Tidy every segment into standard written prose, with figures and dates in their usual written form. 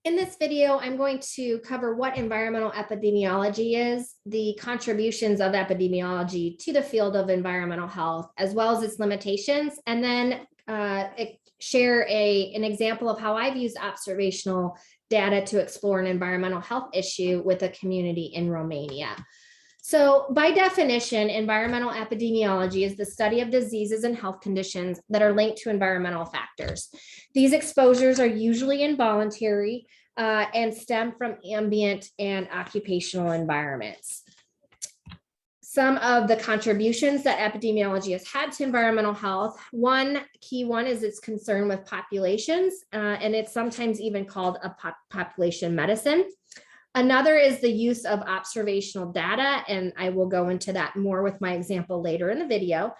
In this video, I'm going to cover what environmental epidemiology is, the contributions of epidemiology to the field of environmental health, as well as its limitations, and then share an example of how I've used observational data to explore an environmental health issue with a community in Romania. So by definition, environmental epidemiology is the study of diseases and health conditions that are linked to environmental factors. These exposures are usually involuntary and stem from ambient and occupational environments. Some of the contributions that epidemiology has had to environmental health, one key one is its concern with populations, and it's sometimes even called a population medicine. Another is the use of observational data, and I will go into that more with my example later in the video.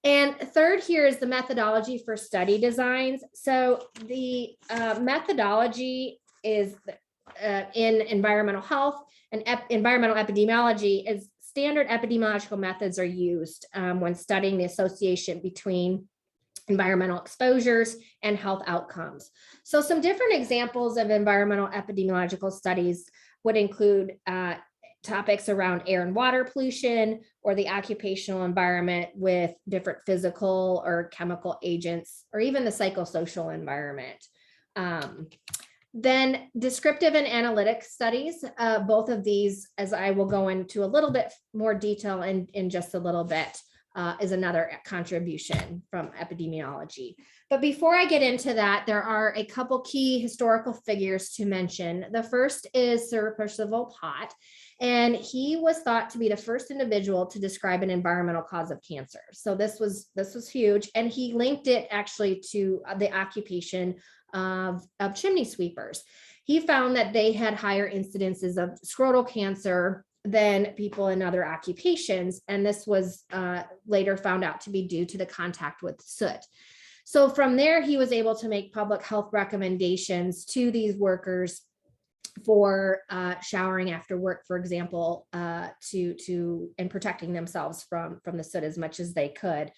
And third here is the methodology for study designs. So the methodology is in environmental health and environmental epidemiology is standard epidemiological methods are used when studying the association between environmental exposures and health outcomes. So some different examples of environmental epidemiological studies would include topics around air and water pollution or the occupational environment with different physical or chemical agents, or even the psychosocial environment. Then descriptive and analytic studies, both of these, as I will go into a little bit more detail in just a little bit, is another contribution from epidemiology. But before I get into that, there are a couple key historical figures to mention. The first is Sir Percival Pott, and he was thought to be the first individual to describe an environmental cause of cancer. So this was huge, and he linked it actually to the occupation of chimney sweepers. He found that they had higher incidences of scrotal cancer than people in other occupations. And this was later found out to be due to the contact with soot. So from there, he was able to make public health recommendations to these workers for showering after work, for example, and protecting themselves from the soot as much as they could.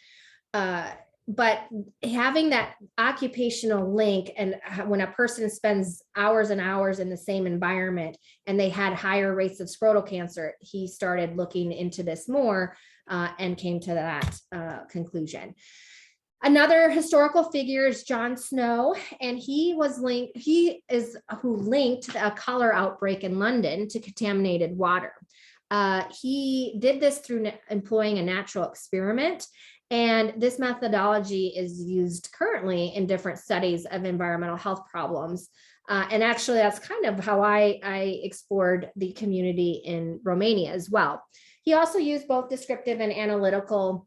But having that occupational link, and when a person spends hours and hours in the same environment and they had higher rates of scrotal cancer, he started looking into this more and came to that conclusion. Another historical figure is John Snow, and he is who linked a cholera outbreak in London to contaminated water. He did this through employing a natural experiment. And this methodology is used currently in different studies of environmental health problems. And actually, that's kind of how I explored the community in Romania as well. He also used both descriptive and analytical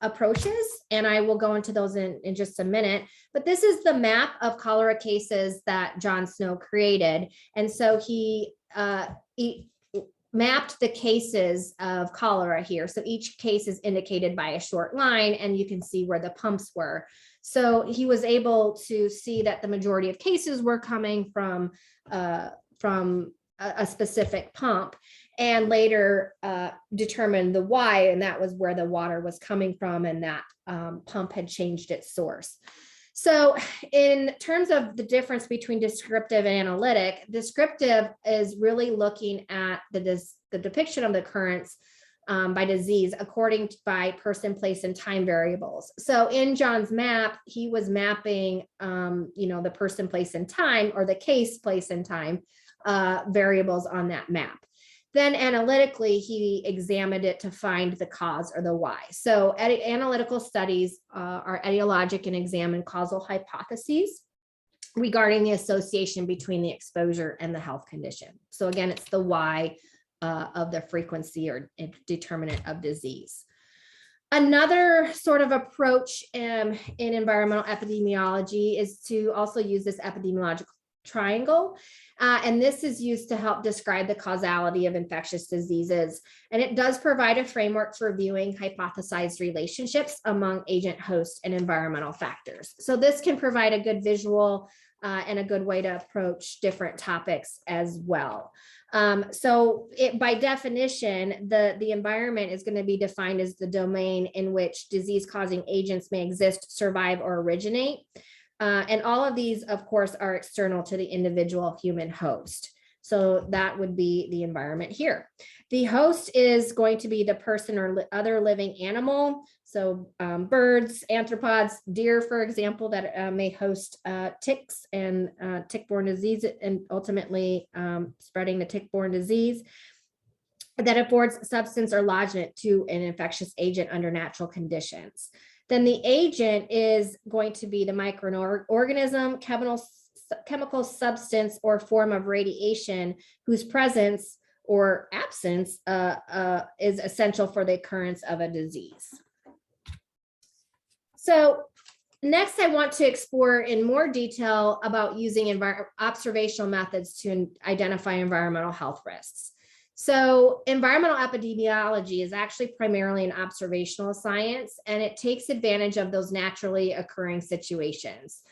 approaches, and I will go into those in just a minute. But this is the map of cholera cases that John Snow created. And so he mapped the cases of cholera here. So each case is indicated by a short line, and you can see where the pumps were. So he was able to see that the majority of cases were coming from a specific pump, and later determined the why, and that was where the water was coming from, and that pump had changed its source. So in terms of the difference between descriptive and analytic, descriptive is really looking at the depiction of the occurrence by disease by person, place, and time variables. So in John's map, he was mapping, the person, place, and time, or the case, place, and time variables on that map. Then analytically, he examined it to find the cause or the why. So analytical studies are etiologic and examine causal hypotheses regarding the association between the exposure and the health condition. So again, it's the why of the frequency or determinant of disease. Another sort of approach in environmental epidemiology is to also use this epidemiological triangle. And this is used to help describe the causality of infectious diseases. And it does provide a framework for viewing hypothesized relationships among agent, host, and environmental factors. So this can provide a good visual and a good way to approach different topics as well. By definition, the environment is going to be defined as the domain in which disease-causing agents may exist, survive, or originate. And all of these, of course, are external to the individual human host. So that would be the environment here. The host is going to be the person or other living animal. So birds, arthropods, deer, for example, that may host ticks and tick-borne disease, and ultimately spreading the tick-borne disease that affords substance or lodgement to an infectious agent under natural conditions. Then the agent is going to be the microorganism, chemical substance, or form of radiation whose presence or absence is essential for the occurrence of a disease. So next, I want to explore in more detail about using observational methods to identify environmental health risks. So environmental epidemiology is actually primarily an observational science, and it takes advantage of those naturally occurring situations.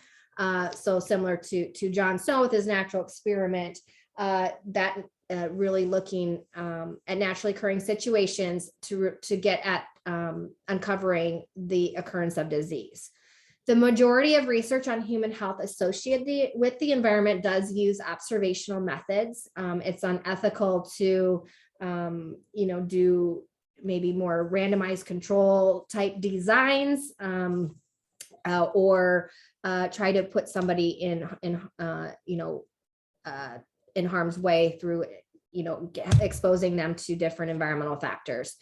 So similar to John Snow with his natural experiment, really looking at naturally occurring situations to get at uncovering the occurrence of disease. The majority of research on human health associated with the environment does use observational methods. It's unethical to, do maybe more randomized control type designs or try to put somebody in harm's way through, exposing them to different environmental factors.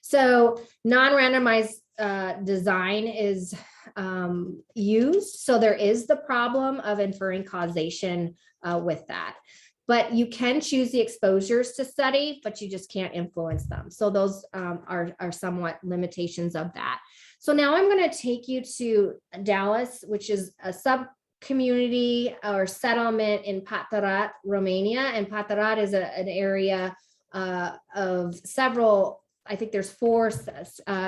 So non-randomized design is used. So there is the problem of inferring causation with that. But you can choose the exposures to study, but you just can't influence them. So those are somewhat limitations of that. So now I'm going to take you to Dallas, which is a sub-community or settlement in Patarat, Romania. And Patarat is an area of several, I think there's 4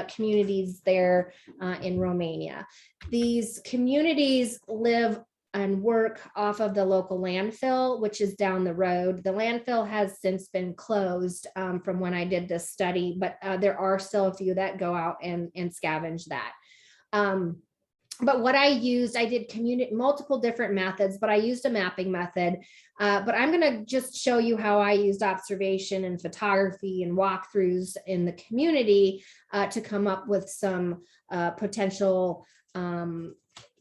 communities there in Romania. These communities live and work off of the local landfill, which is down the road. The landfill has since been closed from when I did this study, but there are still a few that go out and scavenge that. But what I did multiple different methods, but I used a mapping method. But I'm going to just show you how I used observation and photography and walkthroughs in the community to come up with some potential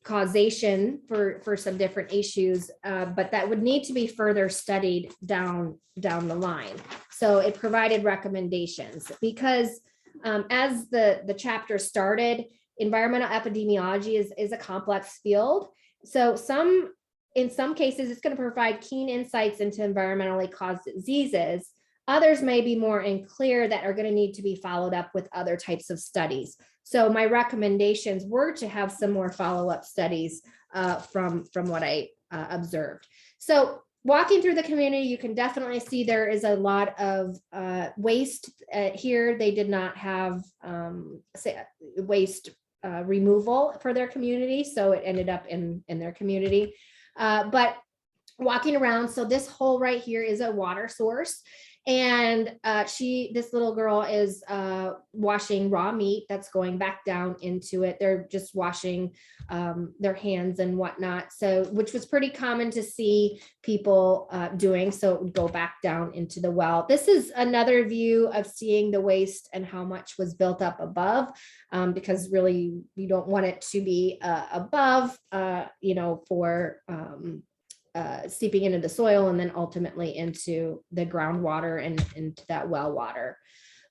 causation for some different issues, but that would need to be further studied down the line. So it provided recommendations because as the chapter started, environmental epidemiology is a complex field. So in some cases, it's going to provide keen insights into environmentally caused diseases. Others may be more unclear that are going to need to be followed up with other types of studies. So my recommendations were to have some more follow-up studies from what I observed. So walking through the community, you can definitely see there is a lot of waste here. They did not have waste removal for their community, so it ended up in their community. But walking around, so this hole right here is a water source. And this little girl is washing raw meat that's going back down into it. They're just washing their hands and whatnot. So, which was pretty common to see people doing. So it would go back down into the well. This is another view of seeing the waste and how much was built up above, because really you don't want it to be above, for seeping into the soil and then ultimately into the groundwater and into that well water.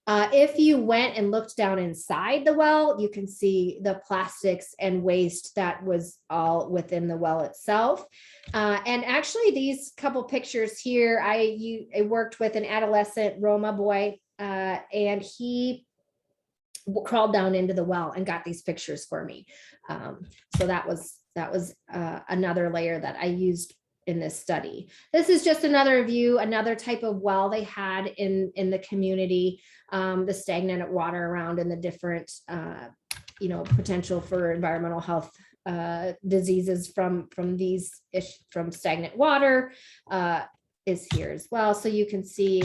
If you went and looked down inside the well, you can see the plastics and waste that was all within the well itself. And actually these couple pictures here, I worked with an adolescent Roma boy and he crawled down into the well and got these pictures for me. So that was another layer that I used in this study. This is just another view, another type of well they had in the community, the stagnant water around and the different, potential for environmental health diseases from stagnant water is here as well. So you can see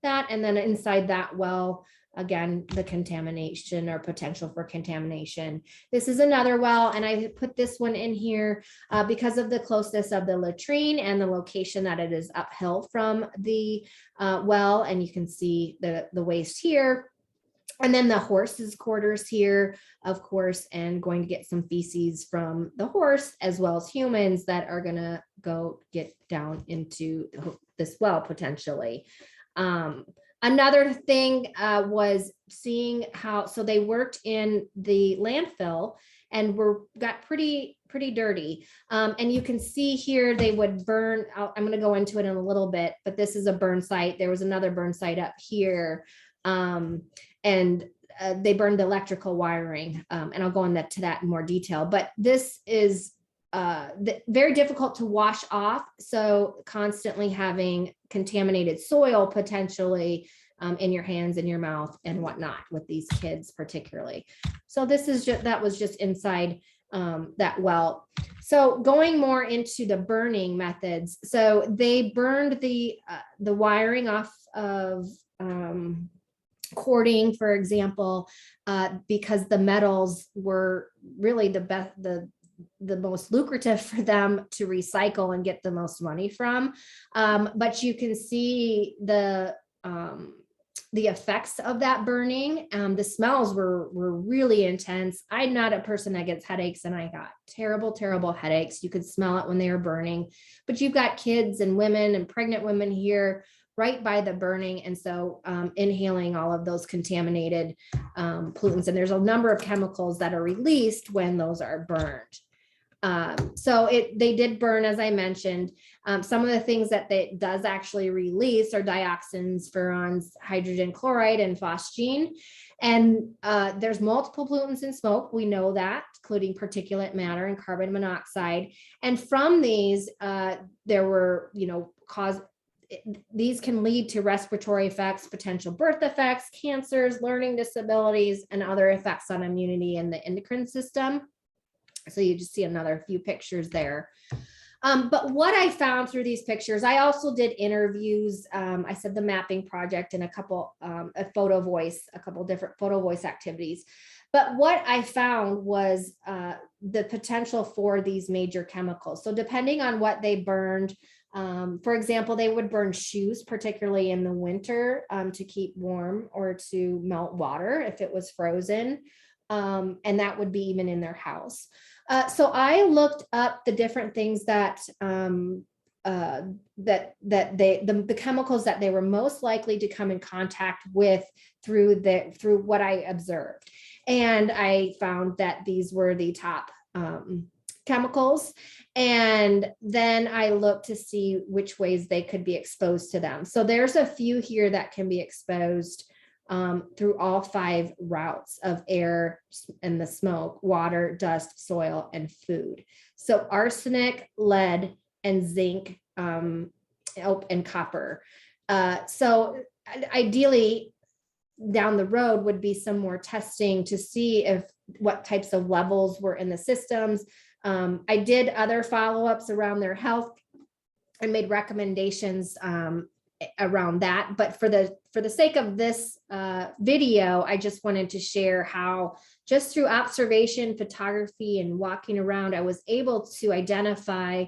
that, and then inside that well, again, the contamination or potential for contamination. This is another well, and I put this one in here because of the closeness of the latrine and the location that it is uphill from the well, and you can see the waste here. And then the horse's quarters here, of course, and going to get some feces from the horse as well as humans that are going to go get down into this well potentially. Another thing was seeing how, so they worked in the landfill and got pretty dirty. And you can see here they would burn out. I'm going to go into it in a little bit, but this is a burn site. There was another burn site up here. And they burned the electrical wiring, and I'll go into that in more detail. But this is very difficult to wash off, so constantly having contaminated soil potentially in your hands and your mouth and whatnot with these kids particularly. So this is that was just inside that well. So going more into the burning methods, so they burned the wiring off of cording, for example, because the metals were really the most lucrative for them to recycle and get the most money from. But you can see the effects of that burning. The smells were really intense. I'm not a person that gets headaches, and I got terrible headaches. You could smell it when they were burning, but you've got kids and women and pregnant women here right by the burning. And so inhaling all of those contaminated pollutants. And there's a number of chemicals that are released when those are burned. So they did burn, as I mentioned. Some of the things that it does actually release are dioxins, furans, hydrogen chloride, and phosgene. And there's multiple pollutants in smoke. We know that, including particulate matter and carbon monoxide. And from these, there were, these can lead to respiratory effects, potential birth effects, cancers, learning disabilities, and other effects on immunity and the endocrine system. So you just see another few pictures there. But what I found through these pictures, I also did interviews. I said the mapping project and a couple different photo voice activities. But what I found was the potential for these major chemicals. So depending on what they burned, for example, they would burn shoes, particularly in the winter, to keep warm or to melt water if it was frozen. And that would be even in their house. So I looked up the different things that the chemicals that they were most likely to come in contact with through what I observed. And I found that these were the top chemicals. And then I looked to see which ways they could be exposed to them. So there's a few here that can be exposed through all 5 routes of air and the smoke, water, dust, soil, and food. So arsenic, lead, and zinc, and copper. So ideally, down the road would be some more testing to see what types of levels were in the systems. I did other follow-ups around their health and made recommendations around that. But for the sake of this video, I just wanted to share how just through observation, photography, and walking around, I was able to identify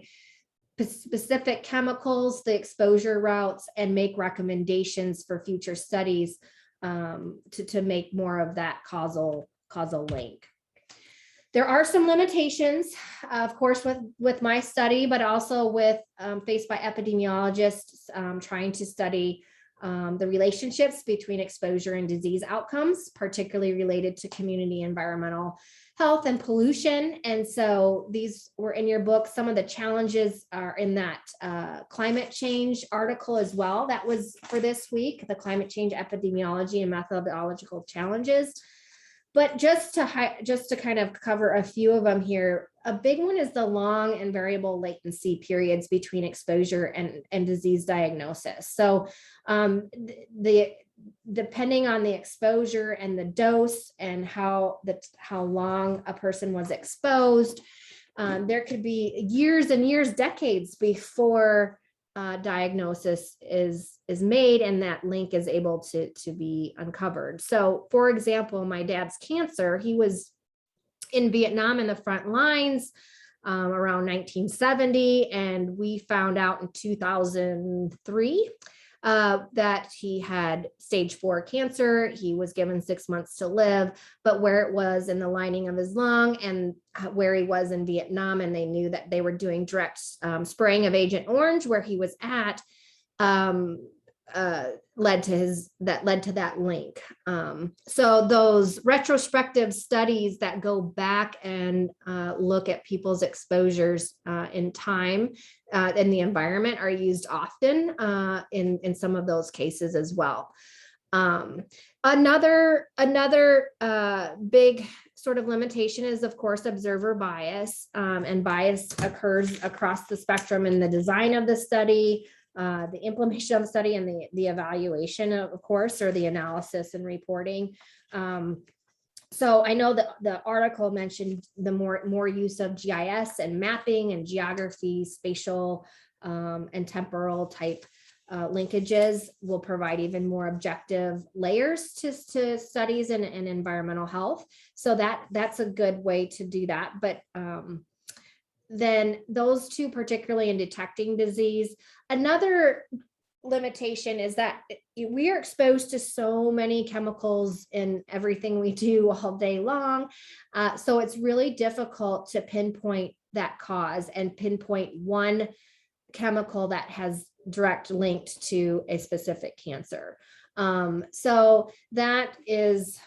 specific chemicals, the exposure routes, and make recommendations for future studies to make more of that causal link. There are some limitations, of course, with my study, but also faced by epidemiologists trying to study the relationships between exposure and disease outcomes, particularly related to community environmental health and pollution. And so these were in your book. Some of the challenges are in that climate change article as well. That was for this week, the climate change epidemiology and methodological challenges. But just to kind of cover a few of them here, a big one is the long and variable latency periods between exposure and disease diagnosis. So depending on the exposure and the dose and how long a person was exposed, there could be years and years, decades before diagnosis is made and that link is able to be uncovered. So for example, my dad's cancer, he was in Vietnam in the front lines around 1970, and we found out in 2003 that he had stage 4 cancer. He was given 6 months to live, but where it was in the lining of his lung and where he was in Vietnam, and they knew that they were doing direct spraying of Agent Orange where he was at, led to that link. So those retrospective studies that go back and look at people's exposures in time in the environment are used often in some of those cases as well. Another big sort of limitation is, of course, observer bias, and bias occurs across the spectrum in the design of the study, the implementation of the study, and the evaluation, of course, or the analysis and reporting. So I know that the article mentioned the more use of GIS and mapping and geography, spatial and temporal type linkages will provide even more objective layers to studies in environmental health. So that's a good way to do that. But then those two, particularly in detecting disease. Another limitation is that we are exposed to so many chemicals in everything we do all day long. So it's really difficult to pinpoint that cause and pinpoint one chemical that has direct linked to a specific cancer. So that is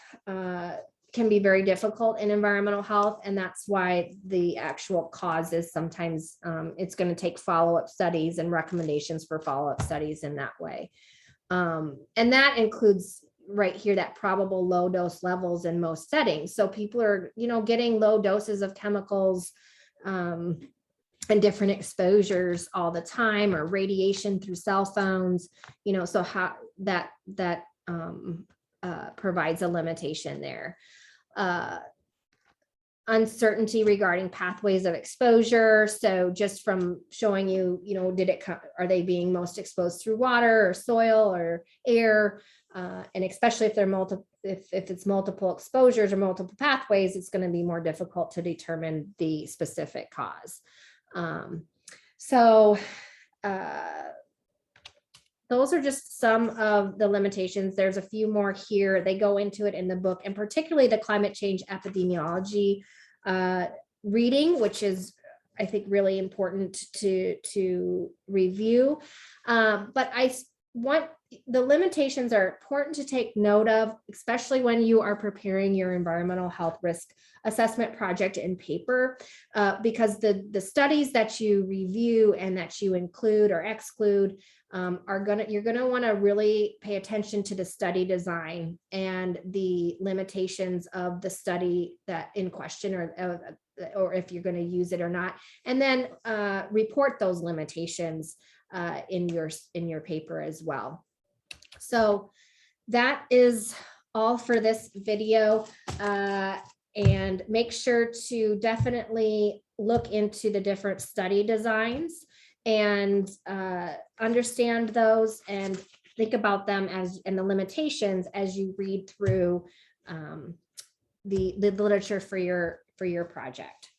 can be very difficult in environmental health, and that's why the actual cause is sometimes it's going to take follow-up studies and recommendations for follow-up studies in that way. And that includes right here that probable low dose levels in most settings. So people are, getting low doses of chemicals and different exposures all the time, or radiation through cell phones, so how that provides a limitation there. Uncertainty regarding pathways of exposure. So just from showing you, are they being most exposed through water or soil or air? And especially if they're if it's multiple exposures or multiple pathways, it's going to be more difficult to determine the specific cause. Those are just some of the limitations. There's a few more here. They go into it in the book, and particularly the climate change epidemiology reading, which is, I think, really important to review. But the limitations are important to take note of, especially when you are preparing your environmental health risk assessment project in paper, because the studies that you review and that you include or exclude you're gonna want to really pay attention to the study design and the limitations of the study that in question, or if you're going to use it or not, and then report those limitations in your paper as well. So that is all for this video, and make sure to definitely look into the different study designs and understand those and think about them and the limitations as you read through the literature for your project.